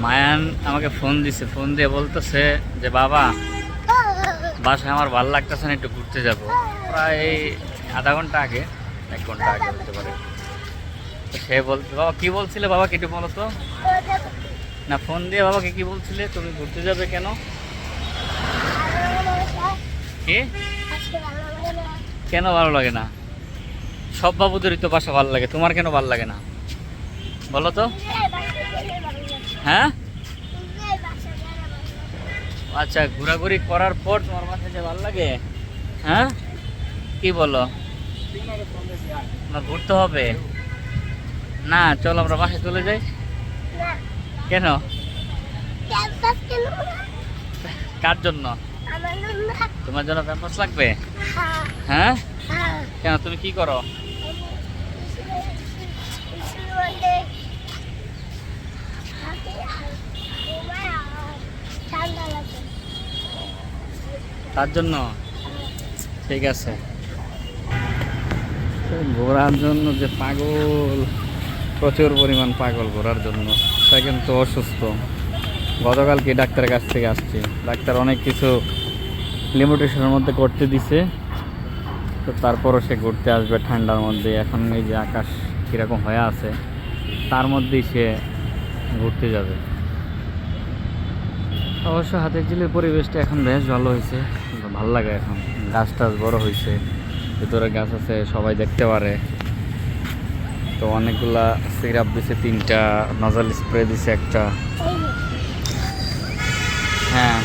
Mayan আমাকে phone দিছে, phone দিয়ে বলতেছে যে বাবা বাসায় আমার ভালো লাগতেছে না, একটু ঘুরতে যাব। প্রায় আধা ঘন্টা আগে, 1 ঘন্টা আগে হতে পারে। তো সে বলতে, বাবা কি বলছিলে, বাবা একটু বলো তো। না, ফোন দিয়ে বাবাকে কি বলছিলে, তুমি ঘুরতে যাবে কেন? কি? কেন ভালো লাগে না? সব বাবুদেরই তো বাসা ভালো লাগে, তোমার কেন ভালো লাগে না বলো তো? হ্যাঁ, আচ্ছা, ঘোরাঘুরি করার পর তোমার বাসায় যে ভালো লাগে? হ্যাঁ, কি বলো? না, ঘুরতে হবে না, চলো আমরা বাসায় চলে যাই। কেন? কার জন্য? তোমার জন্য প্যাম্পাস লাগবে? হ্যাঁ, কেন, তুমি কি করো? তার জন্য ঠিক আছে। ঘোরার জন্য যে পাগল, প্রচুর পরিমাণ পাগল ঘোরার জন্য। সে কিন্তু অসুস্থ। গতকালকে ডাক্তারের কাছ থেকে আসছি, ডাক্তার অনেক কিছু লিমিটেশনের মধ্যে করতে দিছে। তো তারপরও সে ঘুরতে আসবে ঠান্ডার মধ্যে। এখন এই যে আকাশ কীরকম হয়ে আছে, তার মধ্যেই সে ঘুরতে যাবে। অবশ্য হাতের ঝিলের পরিবেশটা এখন বেশ ভালো হয়েছে, ভালো লাগে। এখন গাছ টাছ বড় হয়েছে, ভিতরে গাছ আছে, সবাই দেখতে পারে। তো অনেকগুলা সিরাপ দিছে, 3টা নজাল স্প্রে দিছে, একটা। হ্যাঁ,